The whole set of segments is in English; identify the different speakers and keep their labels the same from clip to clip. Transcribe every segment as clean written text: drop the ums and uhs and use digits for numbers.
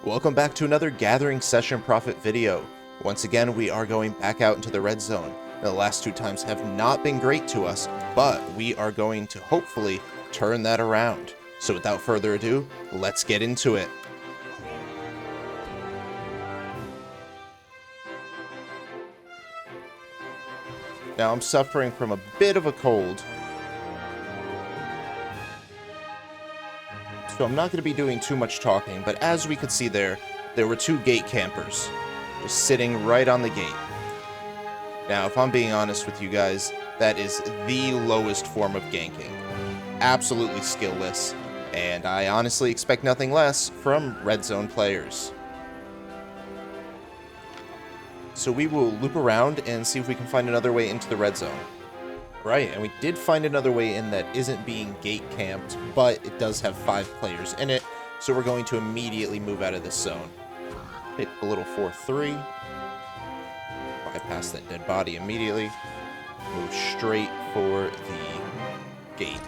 Speaker 1: Welcome back to another Gathering Session Profit video. Once again, we are going back out into the red zone. The last two times have not been great to us, but we are going to hopefully turn that around. So without further ado, let's get into it. Now I'm suffering from a bit of a cold, so I'm not going to be doing too much talking, but as we could see there were two gate campers just sitting right on the gate. Now, if I'm being honest with you guys, that is the lowest form of ganking. Absolutely skillless, and I honestly expect nothing less from red zone players. So we will loop around and see if we can find another way into the red zone. Right, and we did find another way in that isn't being gate camped, but it does have 5 players in it, so we're going to immediately move out of this zone. Hit a little 4-3. Bypass that dead body immediately. Move straight for the gate.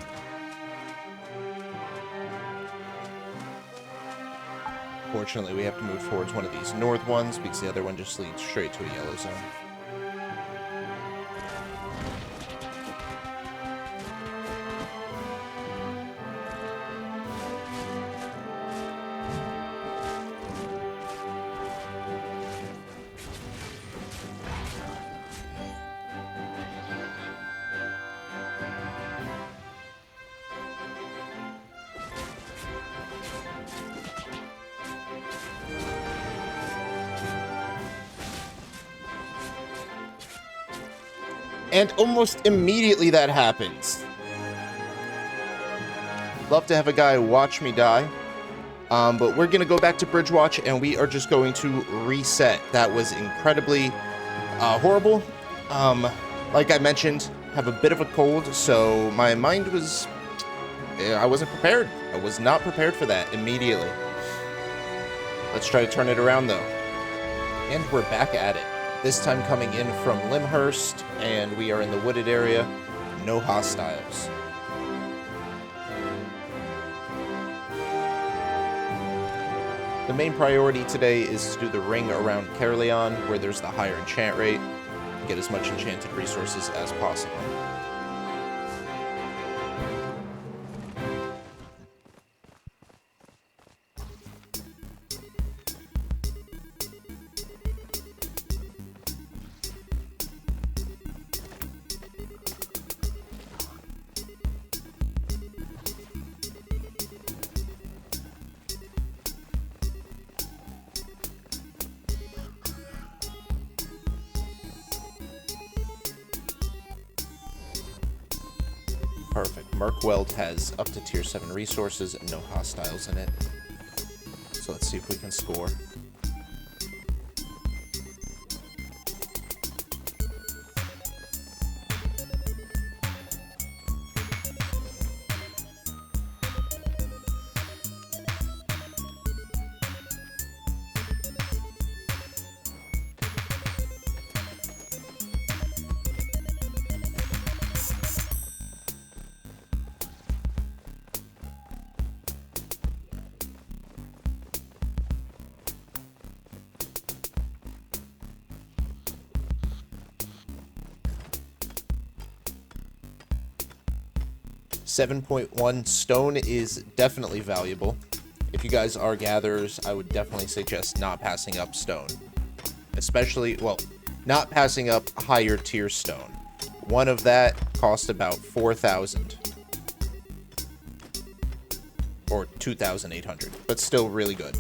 Speaker 1: Fortunately, we have to move towards one of these north ones because the other one just leads straight to a yellow zone. And almost immediately that happens. Love to have a guy watch me die. But we're going to go back to Bridge Watch and we are just going to reset. That was incredibly horrible. Like I mentioned, have a bit of a cold, so my mind was... I wasn't prepared. I was not prepared for that immediately. Let's try to turn it around though. And we're back at it. This time coming in from Limhurst, and we are in the wooded area. No hostiles. The main priority today is to do the ring around Caerleon, where there's the higher enchant rate, and get as much enchanted resources as possible. Perfect. Merkweld has up to tier 7 resources and no hostiles in it. So let's see if we can score. .1 stone is definitely valuable. If you guys are gatherers, I would definitely suggest not passing up stone. Especially, well, not passing up higher tier stone. One of that cost about 4,000. Or 2,800, but still really good.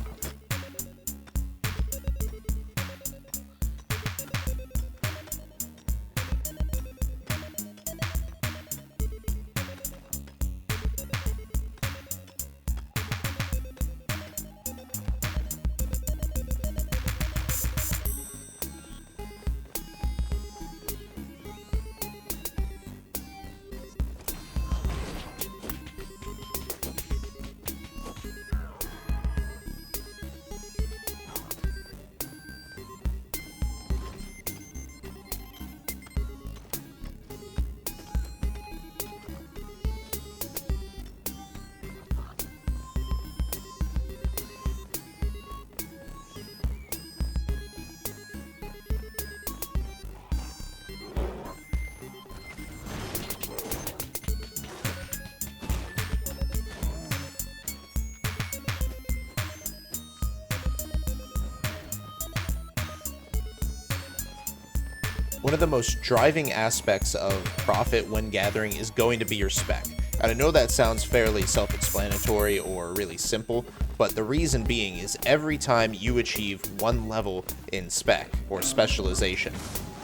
Speaker 1: one of the most driving aspects of profit when gathering is going to be your spec. And I know that sounds fairly self-explanatory or really simple, but the reason being is every time you achieve one level in spec or specialization,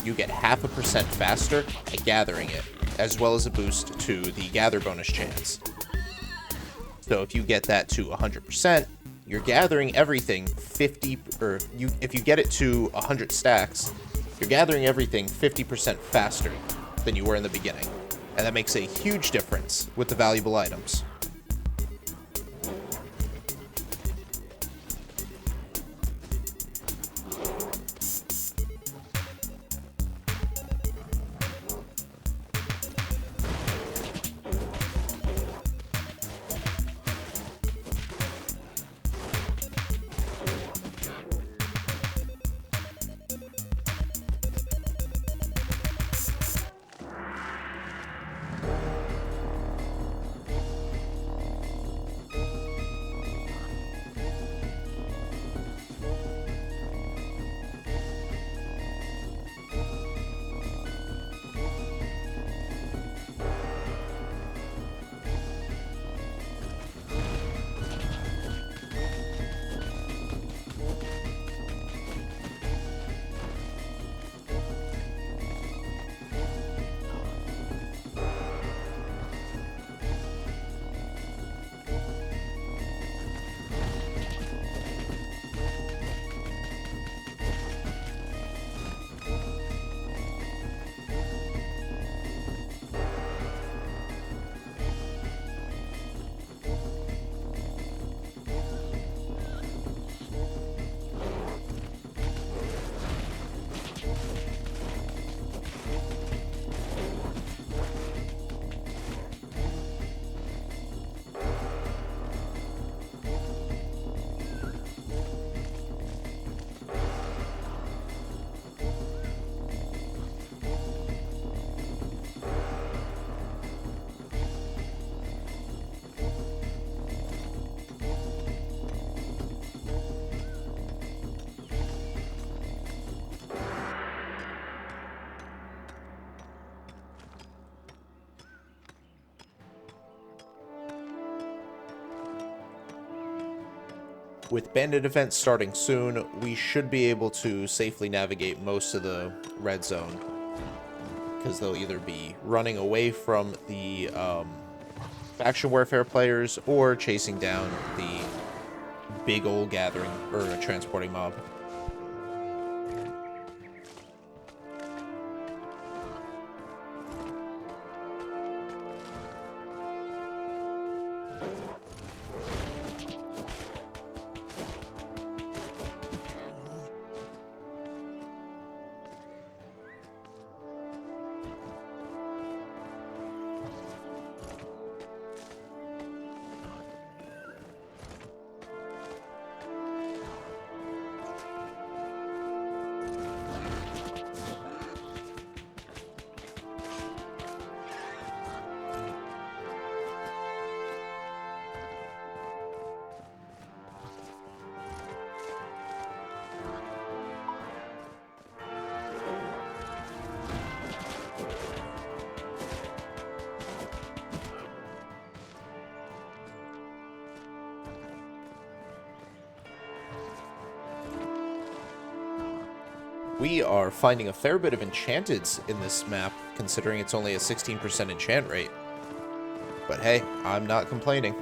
Speaker 1: you get 0.5% faster at gathering it, as well as a boost to the gather bonus chance. So if you get that to 100%, you're gathering everything if you get it to 100 stacks, you're gathering everything 50% faster than you were in the beginning. And that makes a huge difference with the valuable items. With bandit events starting soon, we should be able to safely navigate most of the red zone, because they'll either be running away from the faction warfare players or chasing down the big old gathering or transporting mob. We are finding a fair bit of enchanteds in this map, considering it's only a 16% enchant rate. But hey, I'm not complaining.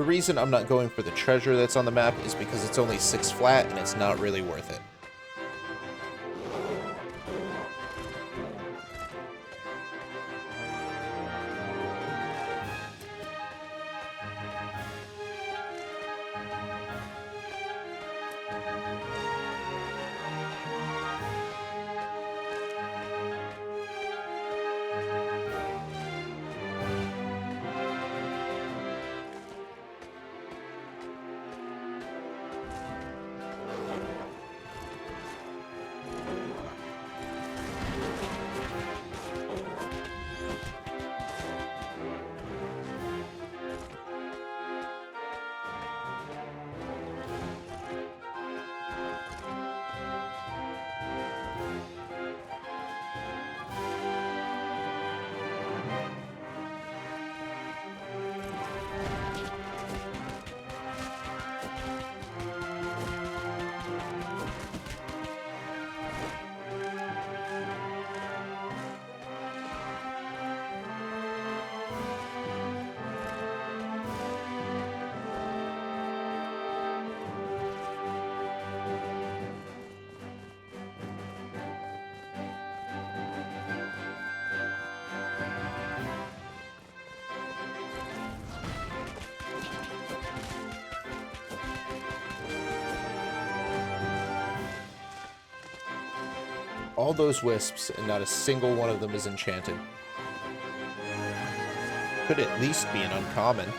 Speaker 1: The reason I'm not going for the treasure that's on the map is because it's only 6 flat and it's not really worth it. All those wisps, and not a single one of them is enchanted. Could at least be an uncommon.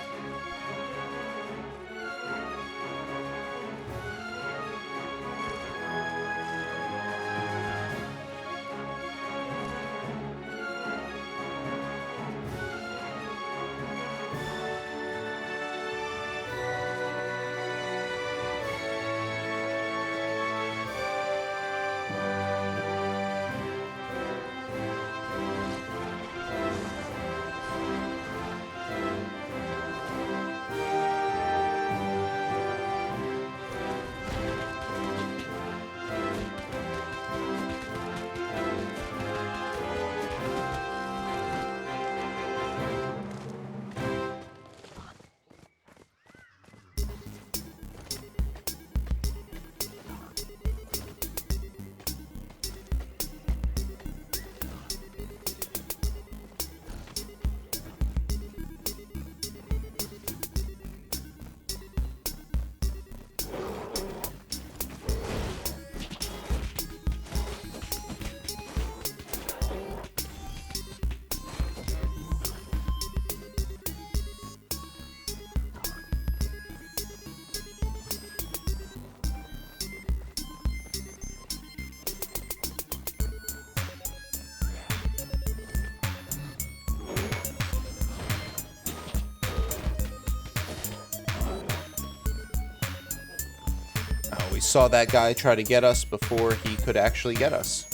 Speaker 1: We saw that guy try to get us before he could actually get us.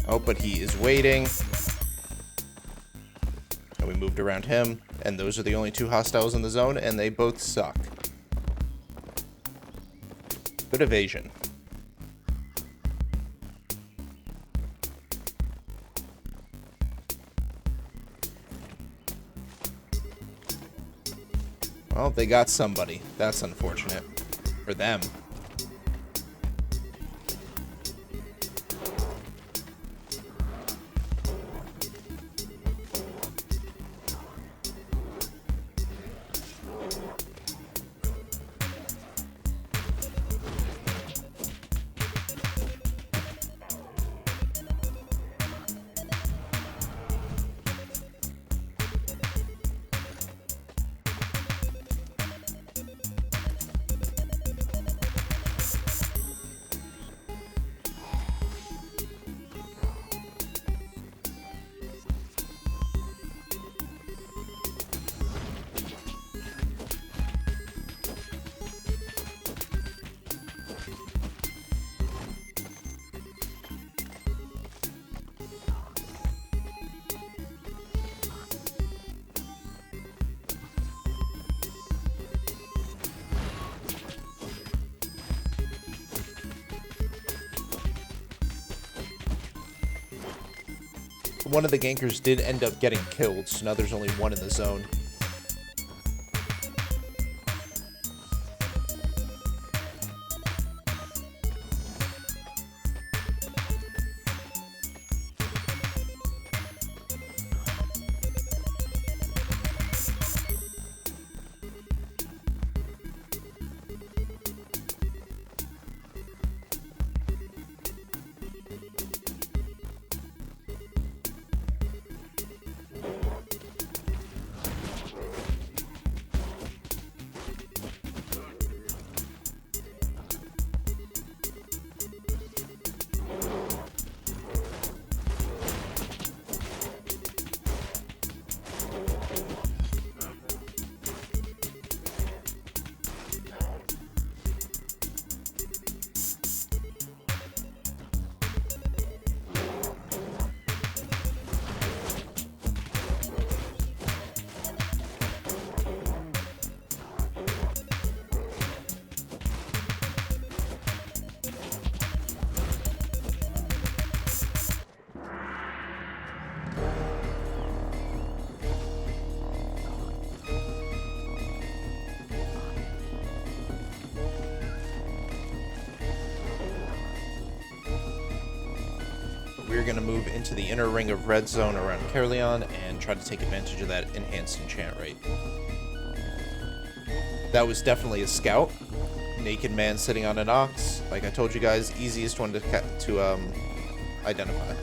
Speaker 1: Oh, but he is waiting. And we moved around him, and those are the only 2 hostiles in the zone, and they both suck. Good evasion. Well, they got somebody. That's unfortunate. For them. One of the gankers did end up getting killed, so now there's only 1 in the zone. we're going to move into the inner ring of red zone around Caerleon and try to take advantage of that enhanced enchant rate. That was definitely a scout. Naked man sitting on an ox. Like I told you guys, easiest one to identify.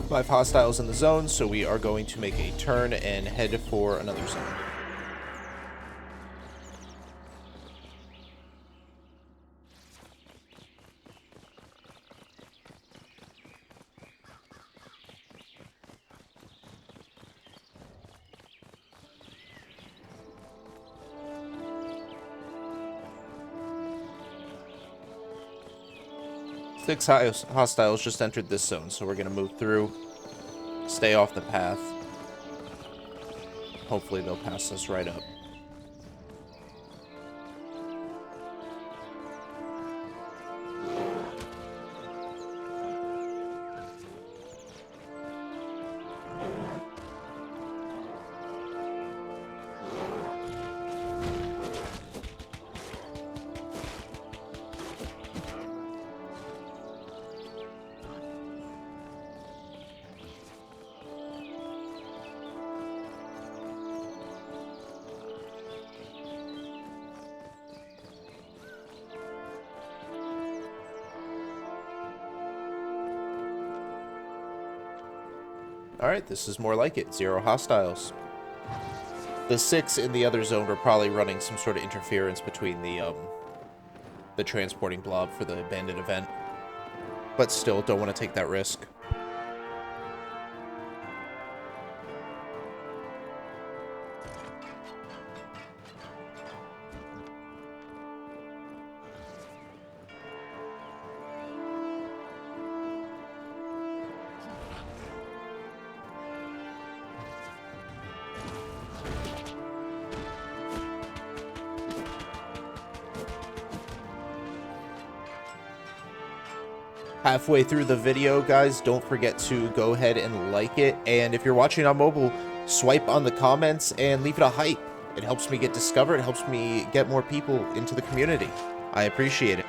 Speaker 1: Five hostiles in the zone, so we are going to make a turn and head for another zone. Six hostiles just entered this zone, so we're going to move through, stay off the path. Hopefully they'll pass us right up. Alright, this is more like it. 0 hostiles. The 6 in the other zone were probably running some sort of interference between the transporting blob for the bandit event. But still, don't want to take that risk. Halfway through the video, guys, don't forget to go ahead and like it. And if you're watching on mobile, swipe on the comments and leave it a hype. It helps me get discovered. It helps me get more people into the community. I appreciate it.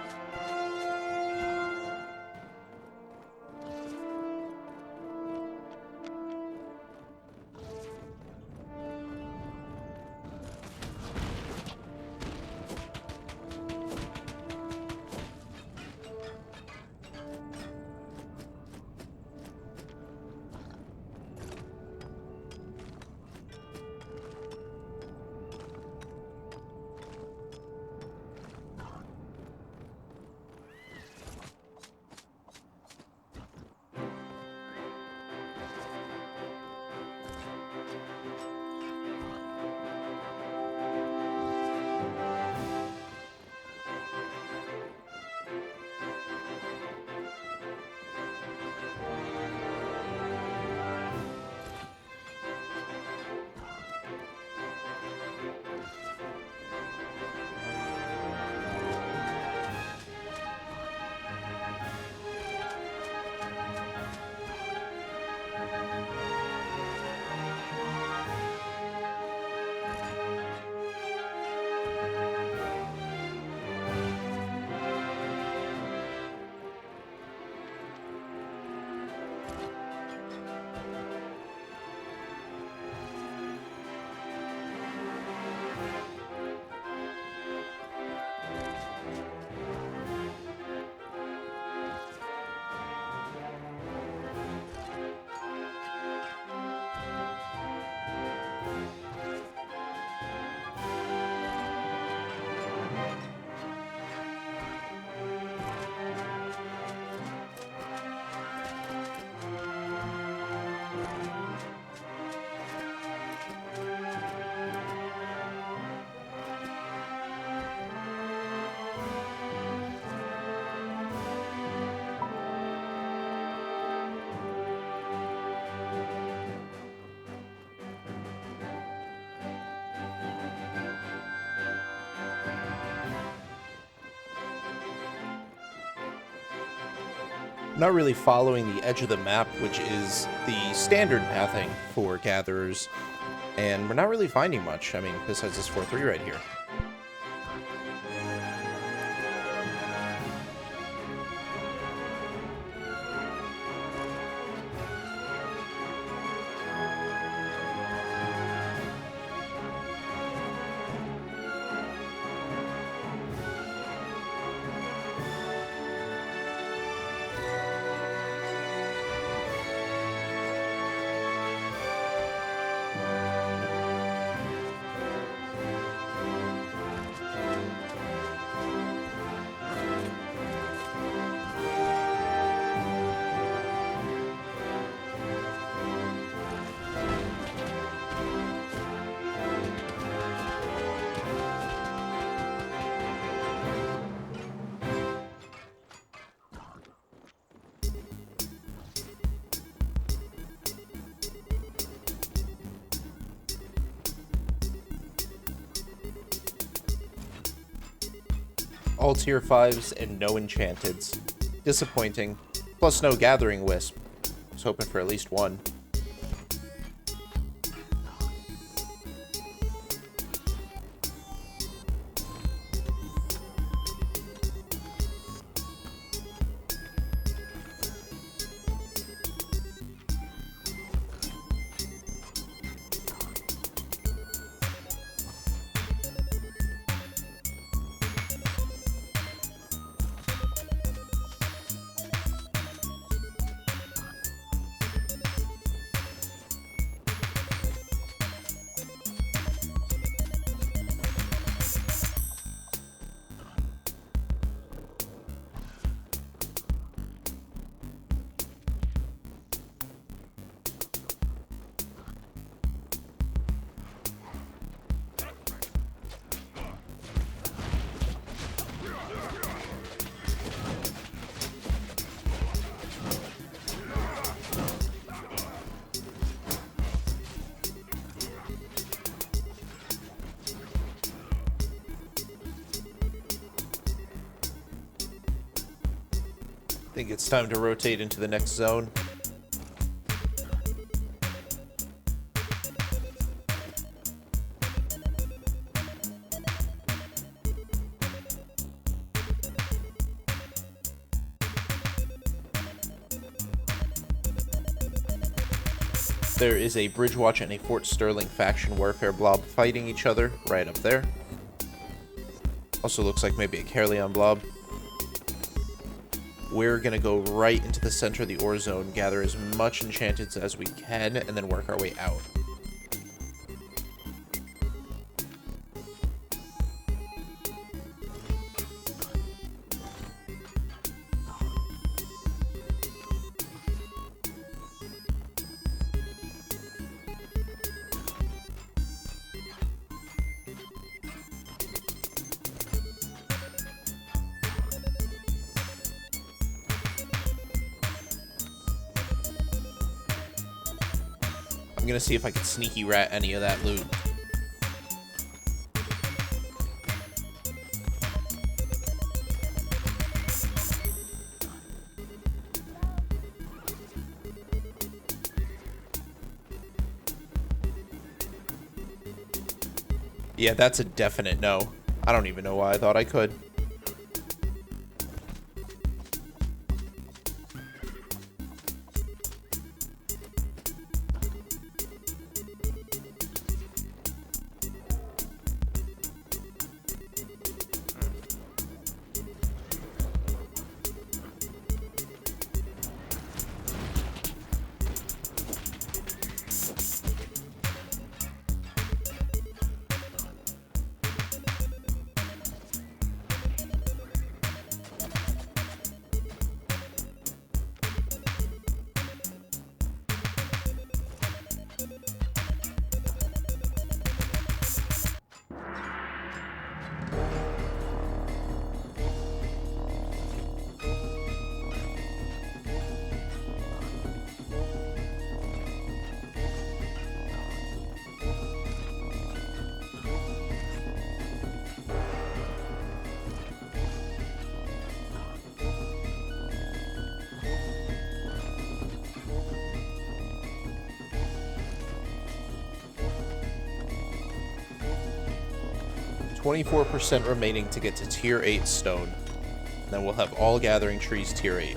Speaker 1: not really following the edge of the map, which is the standard pathing for gatherers, and we're not really finding much. I mean, besides this 4-3 right here. All tier 5s and no enchanteds. Disappointing. Plus no gathering wisp. I was hoping for at least one. I think it's time to rotate into the next zone. There is a Bridgewatch and a Fort Sterling faction warfare blob fighting each other right up there. Also looks like maybe a Caerleon blob. We're going to go right into the center of the ore zone, gather as much enchanteds as we can, and then work our way out. I'm gonna see if I can sneaky rat any of that loot. Yeah, that's a definite no. I don't even know why I thought I could. 24% remaining to get to tier 8 stone. Then we'll have all gathering trees tier 8.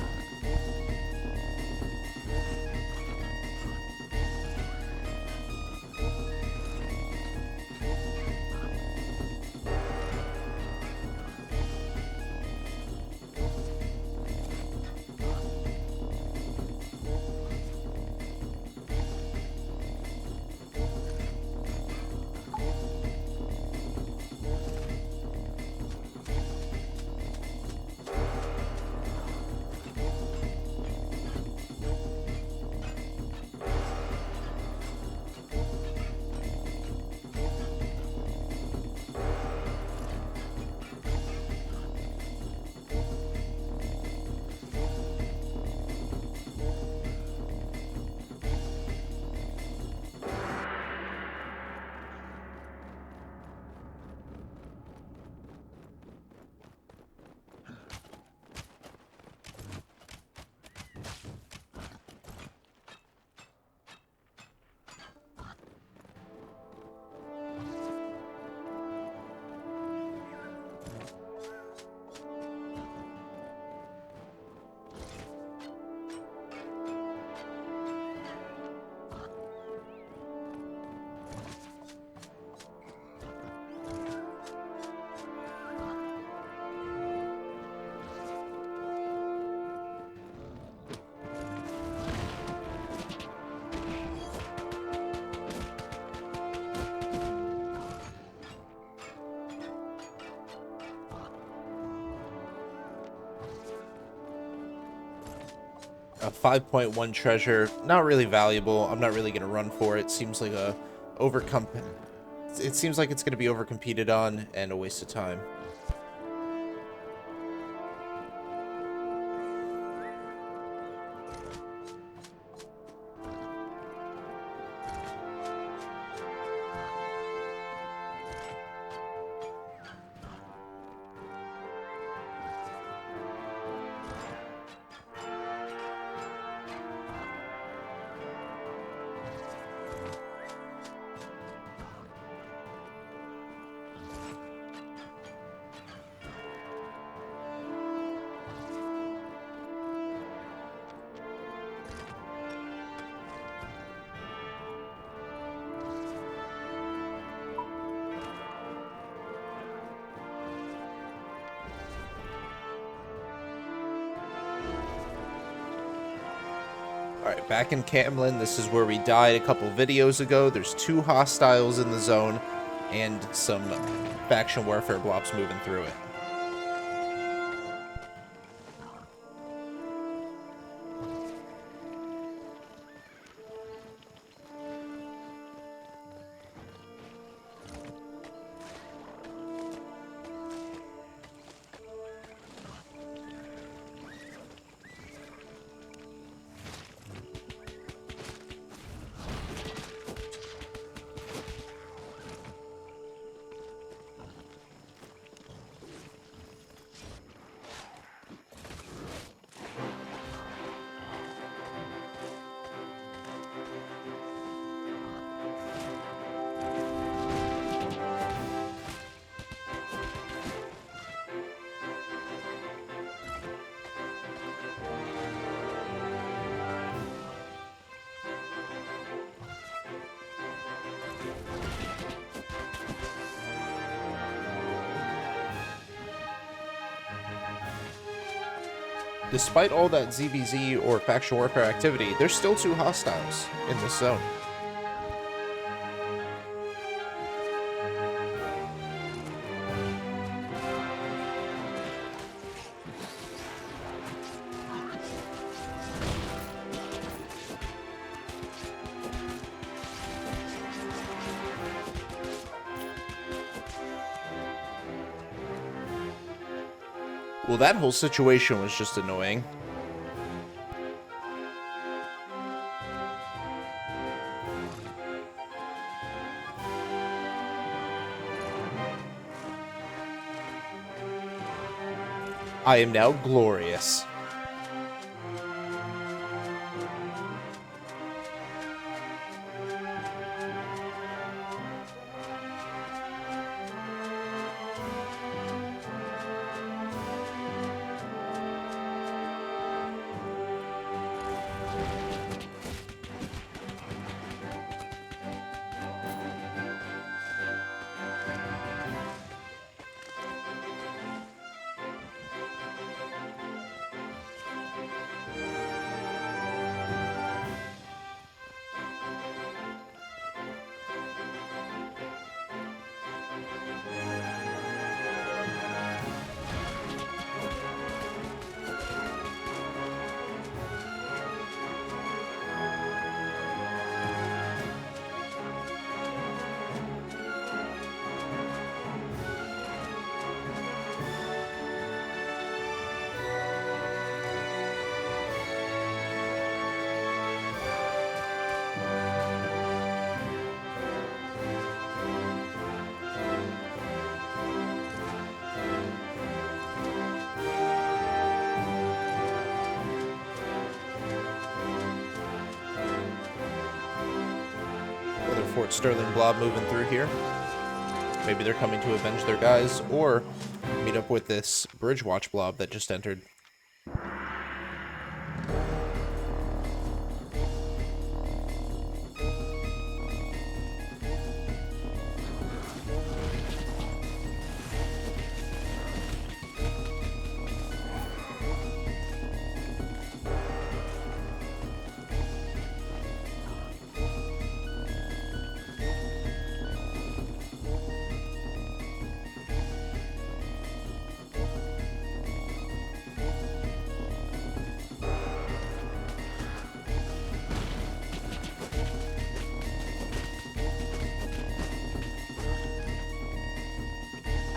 Speaker 1: A 5.1 treasure, not really valuable. I'm not really going to run for it. Seems like it seems like it's going to be overcompeted on and a waste of time. Alright, back in Camlin, this is where we died a couple videos ago. There's 2 hostiles in the zone, and some faction warfare blobs moving through it. Despite all that ZVZ or faction warfare activity, there's still 2 hostiles in this zone. Well, that whole situation was just annoying. I am now glorious. Fort Sterling blob moving through here. Maybe they're coming to avenge their guys, or meet up with this Bridge Watch blob that just entered.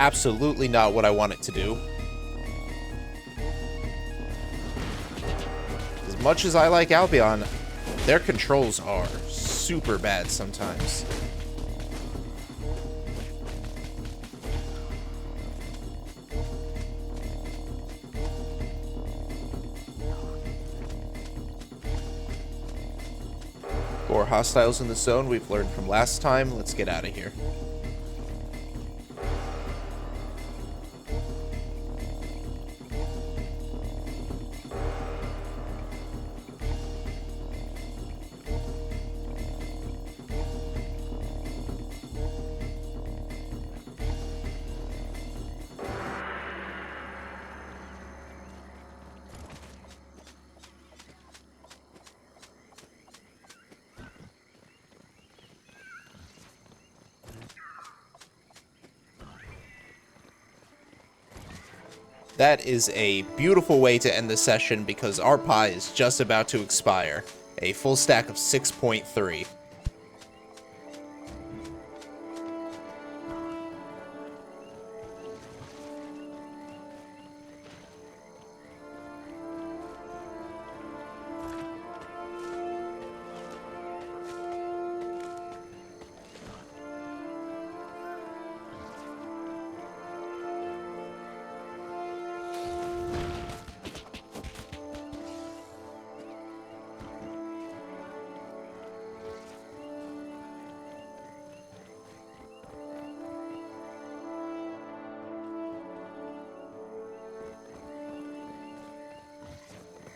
Speaker 1: Absolutely not what I want it to do. As much as I like Albion, their controls are super bad sometimes. Four hostiles in the zone we've learned from last time. Let's get out of here. That is a beautiful way to end the session because our pie is just about to expire. A full stack of 6.3.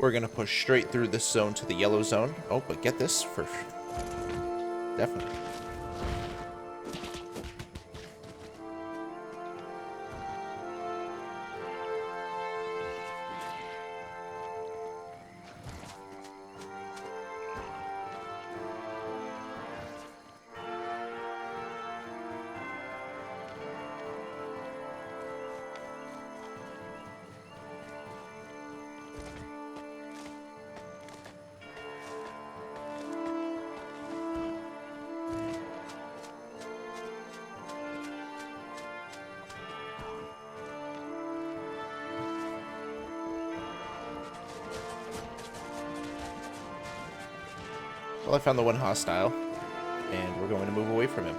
Speaker 1: We're going to push straight through this zone to the yellow zone. Oh, but get this for... Definitely. Well, I found the one hostile, and we're going to move away from him.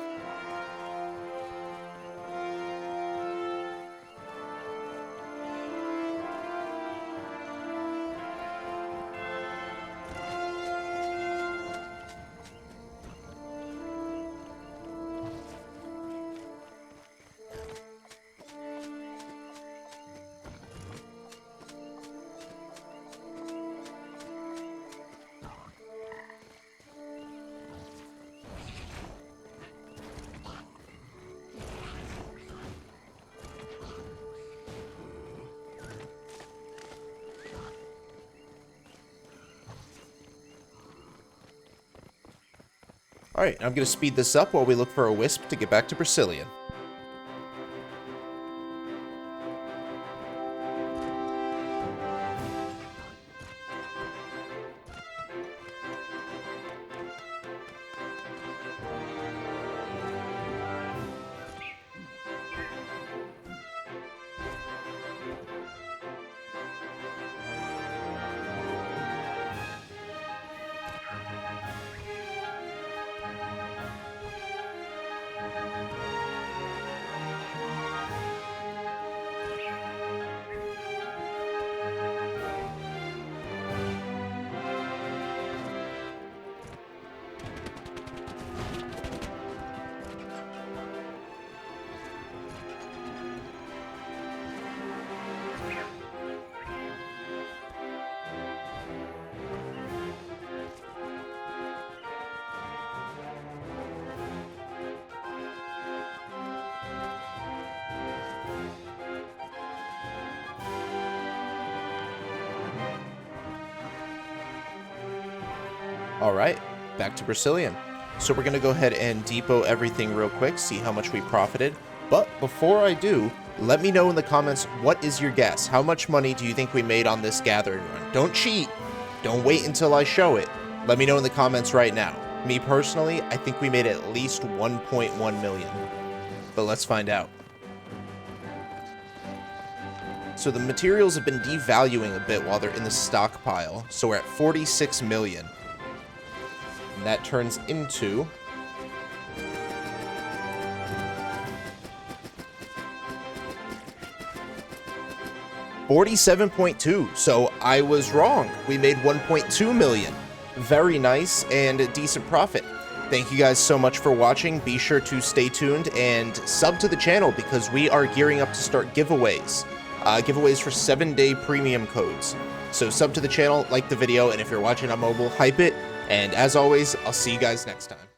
Speaker 1: Alright, I'm going to speed this up while we look for a wisp to get back to Brazilian. All right, back to Brazilian. So we're going to go ahead and depot everything real quick, see how much we profited. But before I do, let me know in the comments, what is your guess? How much money do you think we made on this gathering run? Don't cheat. Don't wait until I show it. Let me know in the comments right now. Me personally, I think we made at least 1.1 million. But let's find out. So the materials have been devaluing a bit while they're in the stockpile. So we're at 46 million. And that turns into... $47.2. So I was wrong. We made 1.2 million. Very nice and a decent profit. Thank you guys so much for watching. Be sure to stay tuned and sub to the channel because we are gearing up to start giveaways. Giveaways for 7-day premium codes. So sub to the channel, like the video, and if you're watching on mobile, hype it. And as always, I'll see you guys next time.